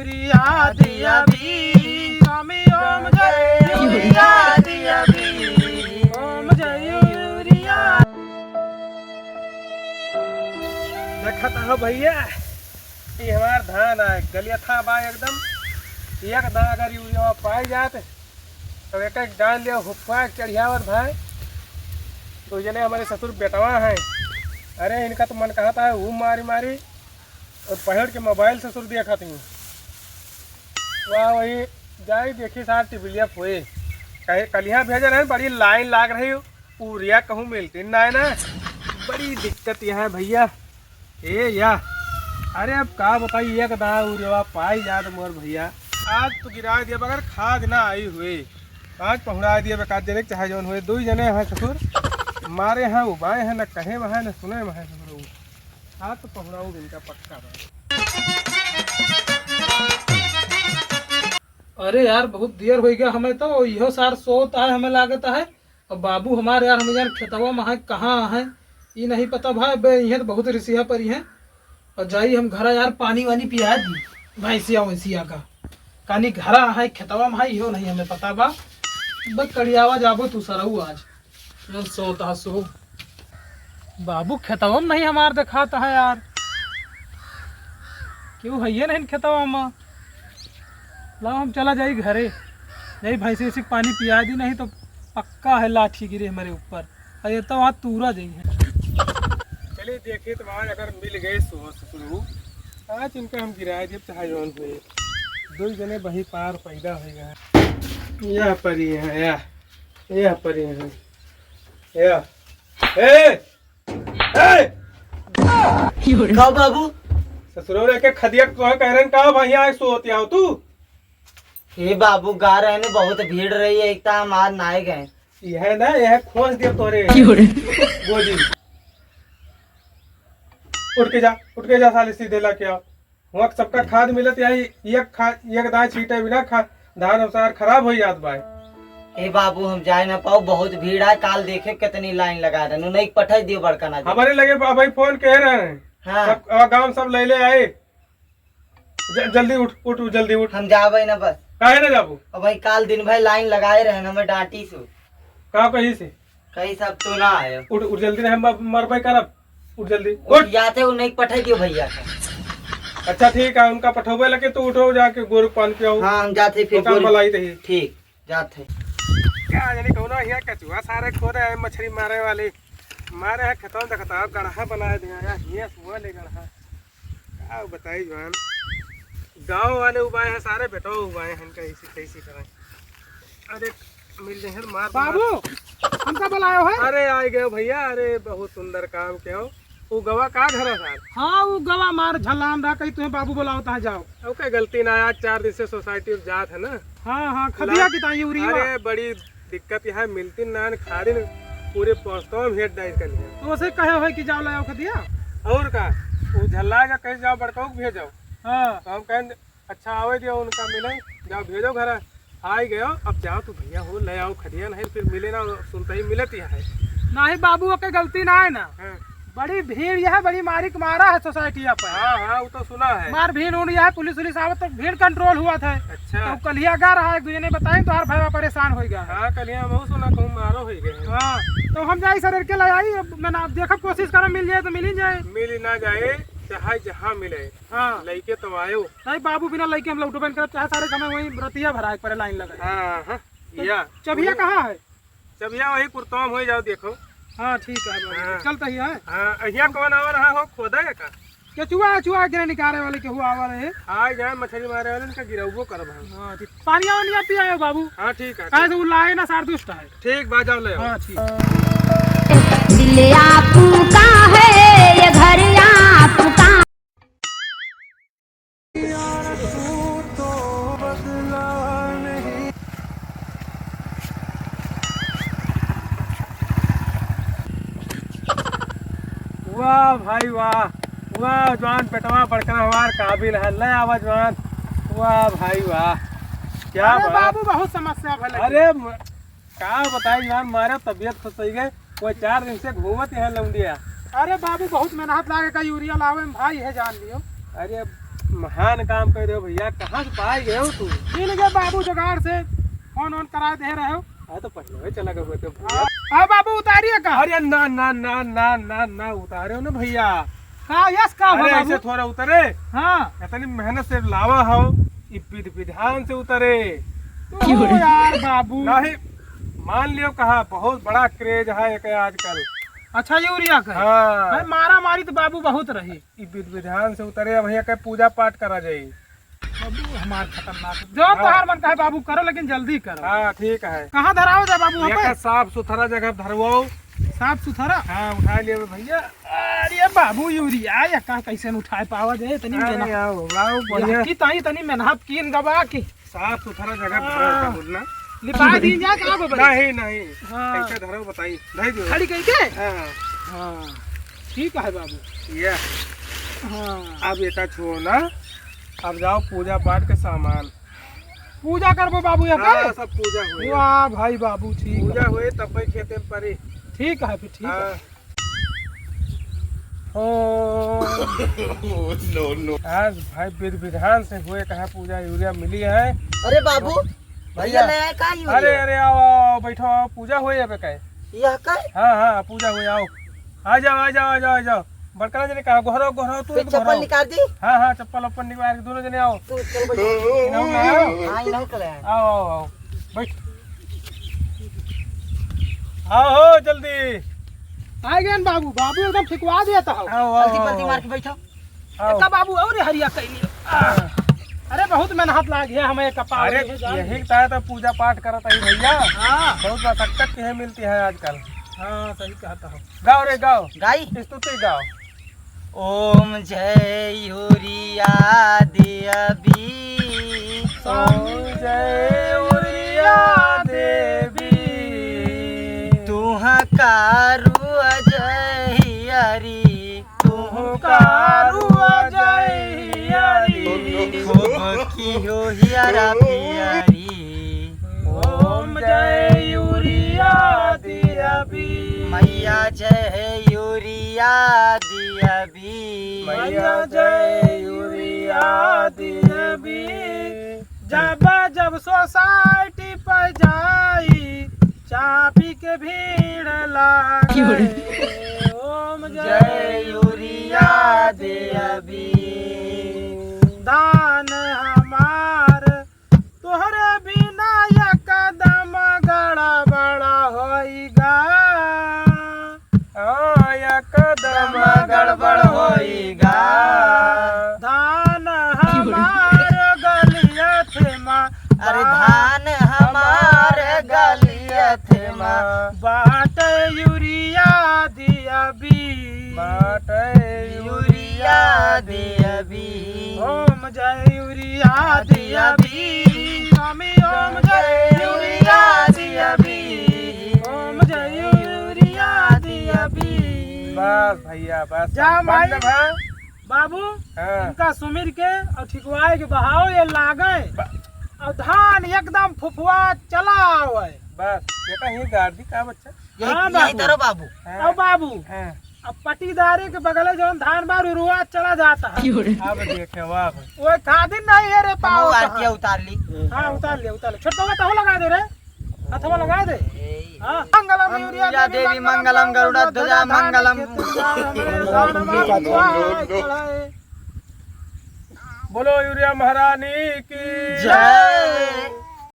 Urea दिया भी स्वामी ओम जय यूरिया दिया भी ओम जय यूरिया। देखा था भैया ये हमार धान है गलिया था बा एकदम एक दा अगर यूरिया पाई जाते तो एक एक डाल लिया हुफा चढ़ियावत भाई। तो जने हमारे ससुर बेटवा है, अरे इनका तो मन कहा था वो मारी मारी और पहड़ के मोबाइल ससुर देखा थी वहाँ वही जाई देखी सार टिबिलिया हुए कहे कलिया भेजा रहे बड़ी लाइन लाग रही यूरिया कहूँ मिलती ना है ना, बड़ी दिक्कत यहाँ है भैया। ए या अरे अब का बताइए एक दा यूरिया पाई जा तो मोर भैया आज तो गिरा दिया बगैर खाद ना आई हुए आज पहुँचा दिया बेकार जने चाहे जौन हुए दो जने हैं ससुर मारे हैं उबाए हैं न कहे वहाँ न सुने वहाँ ससुर हाँ तो पहुँचाऊँ इनका पक्का अरे यार बहुत देर हो गया हमें तो इहो सार सोता है हमें लागत है। और बाबू हमारे यार हमें यार खेतवा में है कहाँ है ये नहीं पता भाई बे ये तो बहुत रिसिया पर ही है। और जाई हम घर यार पानी वानी पिया दी भैंसिया वैसिया का कानी घरा है खेतवा में है इहो नहीं हमें पता बा बस कड़ियावा जाबो तू सरऊ आज सोता सो बाबू खेतवा में नहीं हमार दिखाता है यार क्यों है ये नहीं खेतवा में लाओ हम चला जाई घरे नहीं भैंसी वैसी पानी पिया दी नहीं तो पक्का है लाठी गिरे हमारे ऊपर अरे तो वहाँ तूरा जाई है। चलिए देखिए तो वहाँ अगर मिल गए ससुर आज इनका हम गिराए जब चाहे जौन हुए दो जने बही पार पैदा हो गए यह परी है यह परी है या खाओ बाबू ससुर के खदिया कह रहे का भैया सोती आओ तू हे बाबू गा रहे ने बहुत भीड़ रही है एक हम आज नहाए गए यह ना यह खोज दिया तोरे गोजी उठ के जा साले सीधे ला के आओ वहाँ सबका खाद मिलत यही एक दाए छीटे बिना धान अनुसार खराब हो जात भाई। हे बाबू हम जाए ना पाओ बहुत भीड़ है काल देखे कितनी लाइन लगा रहे नहीं पठाई दियो बड़का ना हमारे लगे भाई फोन कह रहे हैं हाँ सब गाँव सब ले ले आए जल्दी उठ जल्दी उठ हम जावे ना बस काहे ना जाबू और भाई काल दिन भाई लाइन लगाए रहे हमें डांटी सु कहाँ कहीं से कहीं सब तो ना आयो उठ जल्दी हम मरबई करब उठ जल्दी उठ जाते वो नहीं पठाई दियो भैया का। अच्छा ठीक है उनका पठोबे लगे तो उठो जाके गोरु पान पियाओ हाँ हम जाते फिर काम भलाई तही ठीक जाते क्या जानी कौन है कचुआ सारे खोदे है मछली मारे वाले मारे है खतौन देखता गढ़ा बना दिया ये सुआ ले गढ़ा क्या बताई जवान गांव वाले उबाए हैं सारे बेटो उबाए हैं कैसी कैसी करें। अरे मिल जाए मार बाबू हमका बुलायो है। अरे आ गए भैया अरे बहुत सुंदर काम क्या वो गवा का घर है सर हाँ वो गवा मार झलाम रहा कहीं तुम्हें बाबू बुलाओ है जाओ ओके गलती ना आज 4 दिन से सोसाइटी में जात है ना। हाँ हाँ खदिया की ताई यूरिया अरे बड़ी दिक्कत यहाँ मिलती ना खाड़ी पूरे पोस्तों में हेड डाइट कर लिया तो उसे कहे हो कि जाओ लाओ खदिया और का वो झल्ला जा कहीं जाओ बड़काऊ भेजो हाँ तो हम कहें अच्छा आवे दियो उनका मिले जाओ भेजो घर आ गए अब जाओ तो भैया हो ले आओ खदिया नहीं फिर मिले ना सुनते ही मिलत ही है नहीं बाबू के गलती ना है ना हाँ बड़ी भीड़ यह बड़ी मारी मारा है सोसाइटी पर हाँ वो तो सुना है मार भीड़ उड़ यह पुलिस वुलिस आवत तो भीड़ कंट्रोल हुआ था अच्छा तो कलिया गा रहा है दूजे ने बताई तो हर भैया परेशान हो गया। हाँ कल यहाँ बहुत सुना कहूँ मारो हो गए हाँ तो हम जाए सर के ले आई मैंने आप देखा कोशिश करा मिल जाए तो मिल ही जाए मिल ना जाए चाहे जहाँ मिले हाँ लइके तो आयो नहीं बाबू बिना लड़के हम लोग उठो बन कर चाहे सारे समय वही रतिया भरा पर लाइन लगा हाँ हाँ या चबिया कहाँ है चबिया वही कुर्तोम हो जाओ देखो हाँ ठीक है हाँ। चलता ही है हाँ यहाँ कौन आ रहा हो खोदा है का क्या चुआ गिरे निकाले वाले के हुआ आवा रहे हाँ जाए मछली मारे वाले का गिरवो करब हम हाँ ठीक पानी वानी आप पिया बाबू हाँ ठीक है कहे तो लाए ना सार दुष्ट है ठीक बात जाओ ले आओ। हाँ ठीक दिल आपका है ये घर आपका वाह भाई वाह वाह जवान पेटवा बड़का हमार काबिल है ले आवा जवान वाह भाई वाह क्या अरे बात बाबू बहुत समस्या भले अरे क्या बताई जवान मारे तबियत खुश हो गई वो 4 दिन से घूमत यहाँ लौंडिया अरे बाबू बहुत मेहनत लागे का यूरिया लावे में भाई है जान लियो अरे महान काम कर रहे हो भैया। कहाँ से पाए गए हो तू? मिल गए बाबू जुगाड़ से, फोन ऑन करा दे रहे हो। हाँ तो पहले चला गए थे भैया। हाँ बाबू उतारिए का। अरे ना ना ना ना ना ना उतारे हो ना भैया। का यस का अरे बाबू? ऐसे थोड़ा उतरे, हाँ इतनी मेहनत से लावा हो, विधान से उतरे ओ यार बाबू। नहीं। मान लियो कहा बहुत बड़ा क्रेज है एक आजकल। अच्छा यूरिया का? हाँ भाई मारा मारी तो बाबू बहुत रही। विधान से उतरे भैया के पूजा पाठ करा जाये। बाबू हमार खतरनाक जो तोहार मन का है बाबू करो, लेकिन जल्दी करो। हाँ ठीक है। कहाँ धराओ जा बाबू? वहाँ पे साफ सुथरा जगह धरवाओ। साफ सुथरा? हाँ उठा लियो भैया। अरे बाबू यूरिया या का कैसे उठाए पावा जाए? तनी मेहनत बढ़िया की तनी मेहनत कीन गवा की साफ सुथरा जगह धरो बोलना। लिपा दी जा का बाबू? नहीं नहीं हाँ। कैसे धरो बताइए। नहीं दो खड़ी कह के। हाँ हाँ ठीक है बाबू। ये हाँ अब एक छोड़ना। अब जाओ पूजा पाठ के सामान। पूजा करबो बाबू या हाँ, का? सब पूजा हुई। वाह भाई बाबू ठीक पूजा है। हुई तब भाई खेते में पड़ी। ठीक है फिर ठीक है। हाँ। आज भाई विधान से हुए कहा पूजा यूरिया मिली है। अरे बाबू भैया ले आए का अरे अरे आओ आओ बैठो आओ पूजा हुई है कहे। यह का हाँ हाँ पूजा हुई आओ। आ जाओ आ जाओ आ जाओ आ जाओ। बड़का जने कहा गोहरो गोहरो तू चप्पल निकाल दी। हाँ हाँ चप्पल ओपन निकाल के दोनों जने आओ। तू चल बैठ। इन्हों में आओ हाँ इन्हों कर आओ आओ आओ बैठ आओ हो जल्दी आ गए बाबू। बाबू एकदम ठिकवा दिया था। आओ पलटी आओ पलटी मार के बैठो। आओ। का बाबू और हरिया कैली। अरे बहुत मेहनत लाग गया हमें कपा। अरे यही तो पूजा पाठ करता ही भैया। हाँ बहुत मशक्कत की है मिलती है आजकल। हाँ सही कहता हूँ। गाओ रे गाओ गाई स्तुति गाओ। ओम जय यूरिया देवी। ओम जय उरिया देवी। तुह कारू अजय हरि। तुह कारू अजय हरि। खूब कियो हियरा पियरी। ओम जय यूरिया देवी। मैया जय यूरिया देवी। मैया जय यूरिया देवी। जब जब सोसाइटी पर जाई चापी के भीड़ लागे। ओम जय यूरिया देवी। दान हमार तोहरे बिना एकदम गड़बड़ होइगा। कदम गड़बड़ होइगा। धान हमार गलियत माँ। अरे धान हमार गलियत माँ। बाट यूरिया दियबी। बाट यूरिया देवी। ओम जय यूरिया दियबी। स्वामी ओम जय यूरिया दियबी। ओम जय यूरिया दियबी। बस भैया बस जा माई। बंद भा। बाबू हाँ। उनका सुमिर के और ठिकवाए के बहाव ये लागे और धान एकदम फुफुआ चला आवे। बस ये कहीं गाड़ी का बच्चा। हाँ यही बाबू। तरह बाबू। हाँ, और बाबू हाँ। अब पटीदारी के बगले जो धान बार रुआ चला जाता है। अब देखे वाह भाई। वो खादिन नहीं है रे पाओ। आरतिया उतार ली। हाँ उतार ले उतार ले। छोटा तो लगा दे रे। अथवा लगा दे। हाँ। मंगलम यूरिया देवी मंगलम गरुड़ा ध्वजा मंगलम। बोलो यूरिया महारानी की जय।